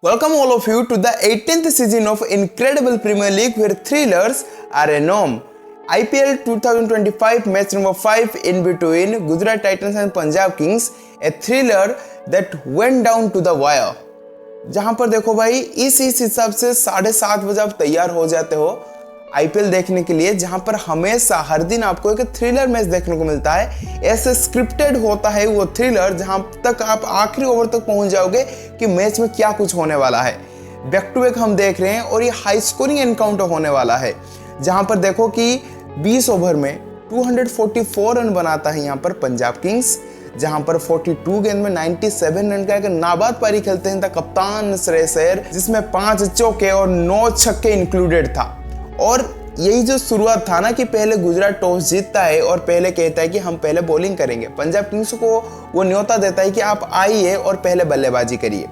Welcome all of you to the 18th season of Incredible Premier League where thrillers are a norm. IPL 2025 match number 5 in between Gujarat Titans and Punjab Kings, a thriller that went down to the wire. जहां पर देखो भाई इस हिसाब से 7:30 बजे आप तैयार हो जाते हो आईपीएल देखने के लिए, जहां पर हमेशा हर दिन आपको एक थ्रिलर मैच देखने को मिलता है। ऐसे स्क्रिप्टेड होता है वो थ्रिलर जहां तक आप आखिरी ओवर तक पहुंच जाओगे कि मैच में क्या कुछ होने वाला है। बैक टू बैक हम देख रहे हैं और ये हाई स्कोरिंग एनकाउंटर होने वाला है, जहां पर देखो कि 20 ओवर में 244 रन बनाता है यहाँ पर पंजाब किंग्स, जहां पर 42 गेंद में 97 रन का एक नाबाद पारी खेलते हैं कप्तान श्रेयस अय्यर, जिसमें 5 चौके और 9 छक्के इंक्लूडेड था। और यही जो शुरुआत था ना कि पहले गुजरात टॉस जीतता है और पहले कहता है कि हम पहले बॉलिंग करेंगे। पंजाब किंग्स को वो न्योता देता है कि आप आइए और पहले बल्लेबाजी करिए,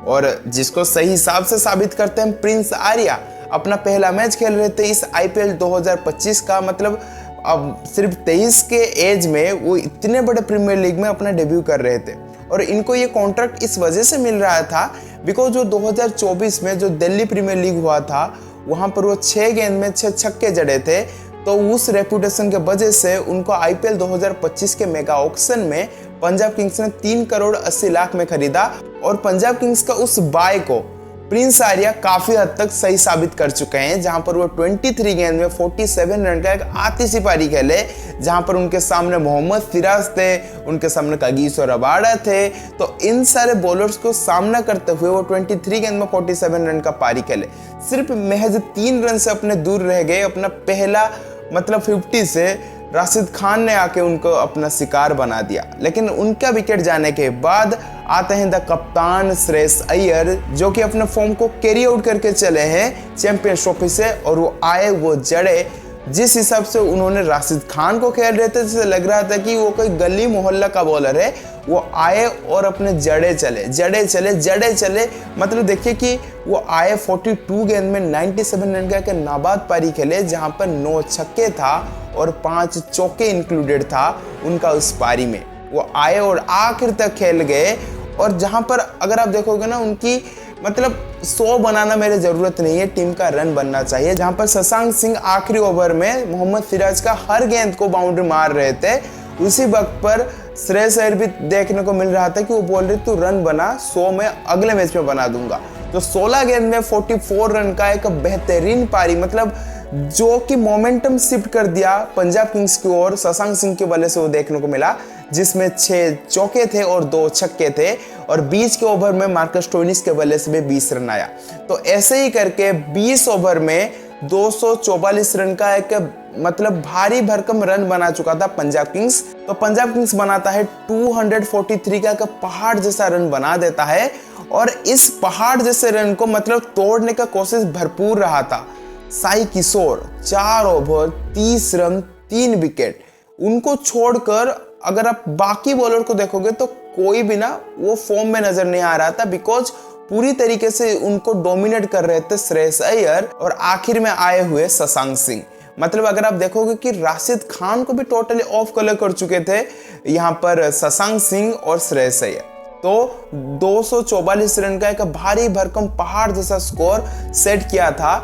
और जिसको सही हिसाब से साबित करते हैं प्रिंस आर्या। अपना पहला मैच खेल रहे थे इस आईपीएल 2025 का, मतलब अब सिर्फ 23 के एज में वो इतने बड़े प्रीमियर लीग में अपना डेब्यू कर रहे थे। और इनको ये कॉन्ट्रैक्ट इस वजह से मिल रहा था बिकॉज जो 2024 में जो दिल्ली प्रीमियर लीग हुआ था वहां पर वो 6 गेंद में 6 छक्के जड़े थे, तो उस रेपुटेशन के वजह से उनको आईपीएल 2025 के मेगा ऑक्शन में पंजाब किंग्स ने 3 करोड़ 80 लाख में खरीदा। और पंजाब किंग्स का उस बाय को प्रिंस आर्या काफी हद तक सही साबित कर चुके हैं, जहां पर वो 23 गेंद में 47 रन का एक आतिशी पारी खेले, जहां पर उनके सामने मोहम्मद सिराज थे, उनके सामने कागिसो रबाडा थे। तो इन सारे बॉलर्स को सामना करते हुए वो 23 गेंद में 47 रन का पारी खेले, सिर्फ महज 3 रन से अपने दूर रह गए अपना पहला मतलब 50 से। राशिद खान ने आके उनको अपना शिकार बना दिया, लेकिन उनका विकेट जाने के बाद आते हैं द कप्तान श्रेयस अय्यर, जो कि अपने फॉर्म को कैरी आउट करके चले हैं चैंपियंस ट्रॉफी से। और वो आए, वो जड़े, जिस हिसाब से उन्होंने राशिद खान को खेल रहे थे जैसे लग रहा था कि वो कोई गली मोहल्ला का बॉलर है। वो आए और अपने जड़े चले, मतलब देखिए कि वो आए 42 गेंद में 97 रन का एक नाबाद पारी खेले, जहां पर 9 छक्के था और 5 चौके इंक्लूडेड था उनका उस पारी में। वो आए और आखिर तक खेल गए। और जहां पर अगर आप देखोगे ना उनकी मतलब 100 बनाना मेरे जरूरत नहीं है, टीम का रन बनना चाहिए। जहां पर शशांक सिंह आखिरी ओवर में मोहम्मद सिराज का हर गेंद को बाउंड्री मार रहे थे, उसी वक्त पर श्रेयस अय्यर भी देखने को मिल रहा था कि वो बोल रहे तू रन बना, 100 में अगले मैच में बना दूंगा। तो 16 गेंद में 44 रन का एक बेहतरीन पारी, मतलब जो कि मोमेंटम शिफ्ट कर दिया पंजाब किंग्स की ओर शशांक सिंह के वजह से वो देखने को मिला, जिसमें 6 चौके थे और 2 छक्के थे। और 20 के ओवर में मार्कस स्टोइनिस के वजह से भी 20 रन आया। तो ऐसे ही करके 20 ओवर में 244 रन का एक मतलब भारी भरकम रन बना चुका था पंजाब किंग्स। तो पंजाब किंग्स बनाता है 243 का एक पहाड़ जैसा रन बना देता है, और इस पहाड़ जैसे रन को मतलब तोड़ने का कोशिश भरपूर रहा था। साई किशोर 4 ओवर 30 रन 3 विकेट, उनको छोड़कर अगर आप बाकी बॉलर को देखोगे तो कोई भी ना वो फॉर्म में नजर नहीं आ रहा था, बिकॉज पूरी तरीके से उनको डोमिनेट कर रहे थे श्रेयस अय्यर और आखिर में आए हुए शशांक सिंह। मतलब अगर आप देखोगे कि राशिद खान को भी टोटली ऑफ कलर कर चुके थे यहाँ पर शशांक सिंह और श्रेयस अय्यर। तो 244 रन का एक भारी भरकम पहाड़ जैसा स्कोर सेट किया था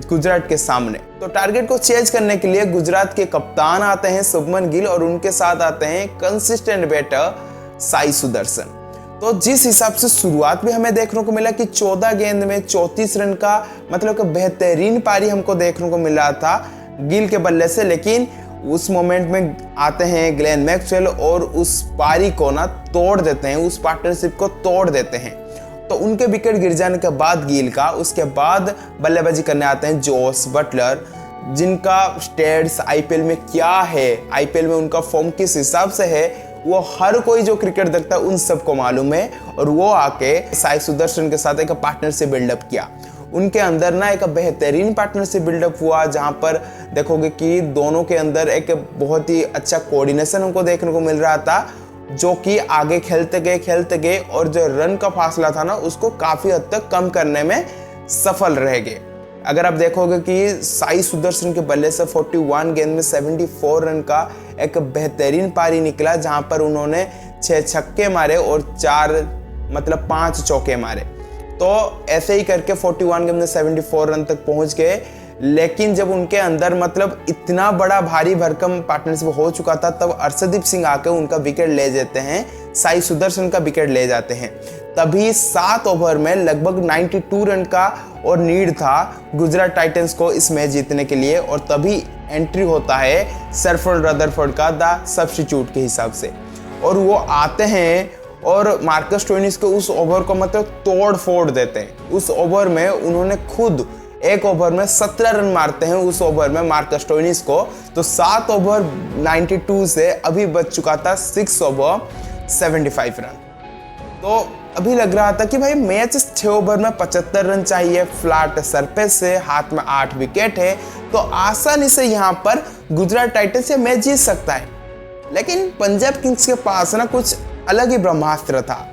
गुजरात के सामने। तो टारगेट को चेज करने के लिए गुजरात के कप्तान आते हैं शुभमन गिल, और उनके साथ आते हैं कंसिस्टेंट बैटर साई सुदर्शन। तो जिस हिसाब से शुरुआत भी हमें देखने को मिला कि 14 गेंद में 34 रन का मतलब कि बेहतरीन पारी हमको देखने को मिला था गिल के बल्ले से, लेकिन उस मोमेंट में आते हैं ग्लेन मैक्सवेल और उस पारी को ना तोड़ देते हैं, उस पार्टनरशिप को तोड़ देते हैं। तो उनके विकेट गिर जाने के बाद गिल का, उसके बाद बल्लेबाजी करने आते हैं जोस बटलर, जिनका स्टेट्स आईपीएल में क्या है, आईपीएल में उनका फॉर्म किस हिसाब से है, वो हर कोई जो क्रिकेट देखता है उन सबको मालूम है। और वो आके साई सुदर्शन के साथ एक पार्टनरशिप बिल्डअप किया। उनके अंदर ना एक बेहतरीन पार्टनरशिप बिल्डअप हुआ, जहां पर देखोगे कि दोनों के अंदर एक बहुत ही अच्छा कोऑर्डिनेशन हमको देखने को मिल रहा था, जो कि आगे खेलते गए और जो रन का फासला था ना उसको काफी हद तक कम करने में सफल रह गए। अगर आप देखोगे कि साई सुदर्शन के बल्ले से 41 गेंद में 74 रन का एक बेहतरीन पारी निकला, जहां पर उन्होंने 6 छक्के मारे और 5 चौके मारे। तो ऐसे ही करके 41 गेम में 74 रन तक पहुंच गए। लेकिन जब उनके अंदर मतलब इतना बड़ा भारी भरकम पार्टनरशिप हो चुका था, तब अर्शदीप सिंह आके उनका विकेट ले जाते हैं, साई सुदर्शन का विकेट ले जाते हैं। तभी 7 ओवर में लगभग 92 रन का और नीड था गुजरात टाइटंस को इस मैच जीतने के लिए, और तभी एंट्री होता है सरफराज रदरफोर्ड का द सब्स्टिट्यूट के हिसाब से, और वो आते हैं और मार्कस स्टोइनिस को उस ओवर को मतलब तोड़ फोड़ देते हैं। उस ओवर में उन्होंने खुद एक ओवर में 17 रन मारते हैं उस ओवर में मार्कस स्टोइनिस को। तो 7 ओवर 92 से अभी बच चुका था 6 ओवर 75 रन। तो अभी लग रहा था कि भाई मैच 6 ओवर में 75 रन चाहिए, फ्लैट सरफेस से, हाथ में 8 विकेट है, तो आसानी से यहाँ पर गुजरात टाइटंस ये मैच जीत सकता है। लेकिन पंजाब किंग्स के पास ना कुछ अलग ही ब्रह्मास्त्र था।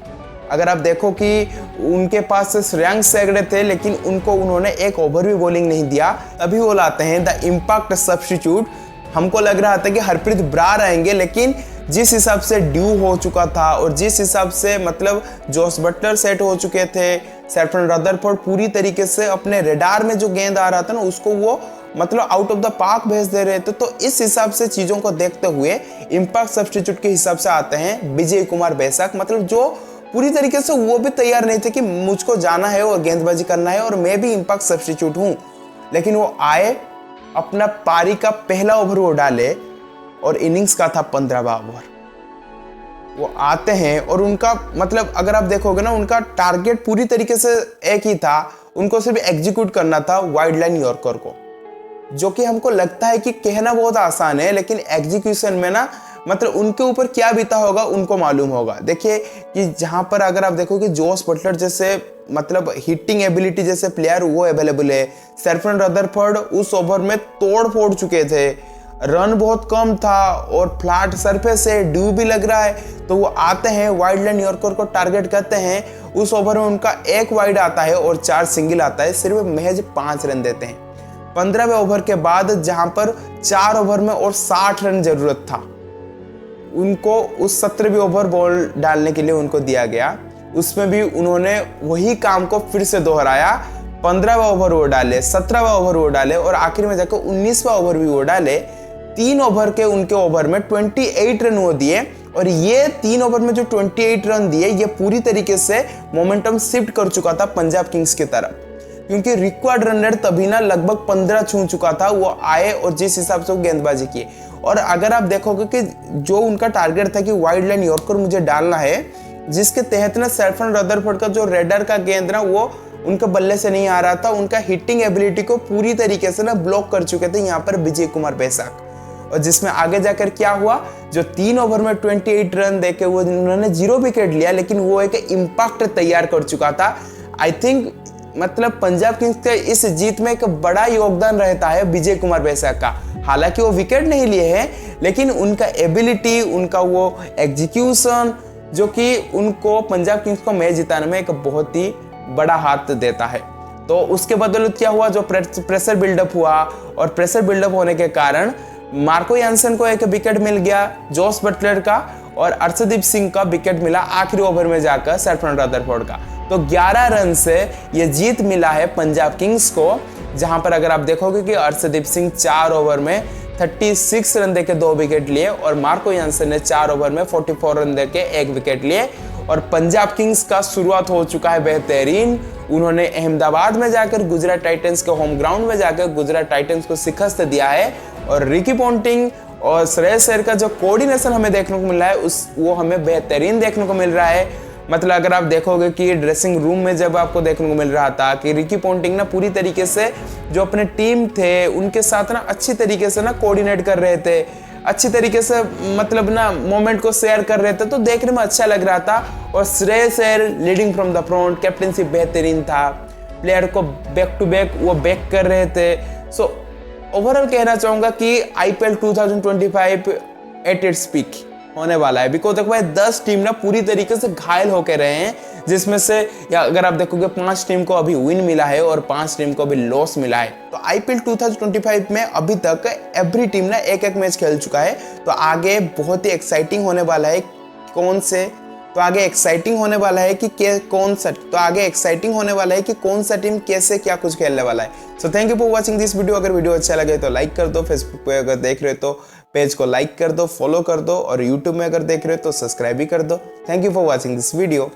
अगर आप देखो कि उनके पास श्रेयांक सेगड़े थे, लेकिन उनको उन्होंने एक ओवर भी बॉलिंग नहीं दिया। तभी वो लाते हैं द इम्पैक्ट सब्स्टिट्यूट। हमको लग रहा था कि हरप्रीत ब्रार आएंगे, लेकिन जिस हिसाब से ड्यू हो चुका था और जिस हिसाब से मतलब जोस बटलर सेट हो चुके थे, सरफराज रदरफोर्ड पूरी तरीके से अपने रेडार में जो गेंद आ रहा था ना उसको वो मतलब आउट ऑफ द पार्क भेज दे रहे थे। तो इस हिसाब से चीज़ों को देखते हुए इम्पैक्ट सब्स्टिट्यूट के हिसाब से आते हैं विजय कुमार बैसाख, मतलब जो पूरी तरीके से वो भी तैयार नहीं थे कि मुझको जाना है और गेंदबाजी करना है और मैं भी इम्पैक्ट सब्स्टिट्यूट हूँ। लेकिन वो आए, अपना पारी का पहला ओवर वो डाले और इनिंग्स का था 15वां ओवर। वो आते हैं और उनका मतलब अगर आप देखोगे ना, उनका टारगेट पूरी तरीके से एक ही था, उनको सिर्फ एग्जीक्यूट करना था वाइड लाइन यॉर्कर को, जो कि हमको लगता है कि कहना बहुत आसान है, लेकिन एग्जीक्यूशन में ना मतलब उनके ऊपर क्या बीता होगा उनको मालूम होगा। देखिए कि जहां पर अगर आप देखो कि जोस बटलर जैसे मतलब हिटिंग एबिलिटी जैसे प्लेयर वो अवेलेबल है, सरफराज रदरफोर्ड उस ओवर में तोड़ फोड़ चुके थे, रन बहुत कम था और फ्लैट सरफेस है, ड्यू भी लग रहा है, तो वो आते हैं वाइड लाइन यॉर्कर को टारगेट करते हैं। उस ओवर में उनका 1 वाइड आता है और 4 सिंगल आता है, सिर्फ महज 5 रन देते हैं। 15वें ओवर के बाद जहां पर 4 ओवर में और 60 रन जरूरत था, उनको उस 17वें ओवर बॉल डालने के लिए उनको दिया गया। उसमें भी उन्होंने वही काम को फिर से दोहराया। 15वां ओवर वो डाले, 17वां ओवर वो डाले और आखिर में जाकर 19वां ओवर भी वो डाले। 3 ओवर के उनके ओवर में 28 रन वो दिए, और ये 3 ओवर में जो 28 रन दिए ये पूरी तरीके से मोमेंटम शिफ्ट कर चुका था पंजाब किंग्स की तरफ, क्योंकि रिक्वायर्ड रन रेट तभी ना लगभग 15 छू चुका था। वो आए और जिस हिसाब से वो गेंदबाजी किए, और अगर आप देखोगे कि जो उनका टारगेट था कि वाइड लाइन यॉर्कर मुझे डालना है, जिसके तहत ना सरफराज रदरफोर्ड का जो रेडर का गेंद ना वो उनके बल्ले से नहीं आ रहा था, उनका हिटिंग एबिलिटी को पूरी तरीके से ना ब्लॉक कर चुके थे यहाँ पर विजय कुमार बैसाख। और जिसमें आगे जाकर क्या हुआ, जो 3 ओवर में 28 रन देके वो उन्होंने 0 विकेट लिया, लेकिन वो एक इम्पैक्ट तैयार कर चुका था। आई थिंक मतलब पंजाब किंग्स के इस जीत में एक बड़ा योगदान रहता है विजय कुमार बैसाख का। हालांकि वो विकेट नहीं लिए हैं, लेकिन उनका एबिलिटी, उनका वो एग्जीक्यूशन जो कि उनको पंजाब किंग्स को मैच जिताने में एक बहुत ही बड़ा हाथ देता है। तो उसके बदौलत क्या हुआ, जो प्रेशर बिल्डअप हुआ, और प्रेशर बिल्डअप होने के कारण मार्को यानसन को एक विकेट मिल गया जोस बटलर का, और अर्शदीप सिंह का विकेट मिला आखिरी ओवर में जाकर सरफराज रदरफोर्ड का। तो 11 रन से ये जीत मिला है पंजाब किंग्स को, जहां पर अगर आप देखोगे कि अर्शदीप सिंह 4 ओवर में 36 रन देके 2 विकेट लिए, और मार्को यानसन ने 4 ओवर में 44 रन देके 1 विकेट लिए। और पंजाब किंग्स का शुरुआत हो चुका है बेहतरीन। उन्होंने अहमदाबाद में जाकर गुजरात टाइटंस के होम ग्राउंड में जाकर गुजरात टाइटंस को शिकस्त दिया है, और रिकी पॉन्टिंग और श्रेयस अय्यर का जो कोऑर्डिनेशन हमें देखने को मिल रहा है वो हमें बेहतरीन देखने को मिल रहा है। मतलब अगर आप देखोगे कि ड्रेसिंग रूम में जब आपको देखने को मिल रहा था कि रिकी पॉन्टिंग ना पूरी तरीके से जो अपने टीम थे उनके साथ ना अच्छी तरीके से ना कोऑर्डिनेट कर रहे थे, अच्छी तरीके से मतलब ना मोमेंट को शेयर कर रहे थे, तो देखने में अच्छा लग रहा था। और Shreyas Iyer leading from the front, captaincy बेहतरीन था, प्लेयर को बैक टू बैक वो बैक कर रहे थे। सो ओवरऑल कहना चाहूंगा कि IPL 2025 एट इट्स पीक होने वाला है, बिकॉज देखो भाई 10 टीम ना पूरी तरीके से घायल होकर रहे हैं, जिसमें से या अगर आप देखोगे 5 टीम को अभी विन मिला है और 5 टीम को अभी लॉस मिला है। तो IPL 2025 में अभी तक एवरी टीम ना एक मैच खेल चुका है, तो आगे बहुत ही एक्साइटिंग होने वाला है कौन से तो आगे एक्साइटिंग होने वाला है कि कौन सा टीम कैसे क्या कुछ खेलने वाला है। So thank you for watching this video. अगर वीडियो अच्छा लगे तो लाइक कर दो, फेसबुक पे अगर देख रहे हो तो पेज को लाइक कर दो, फॉलो कर दो, और यूट्यूब में अगर देख रहे हो तो सब्सक्राइब भी कर दो। Thank you for watching this video.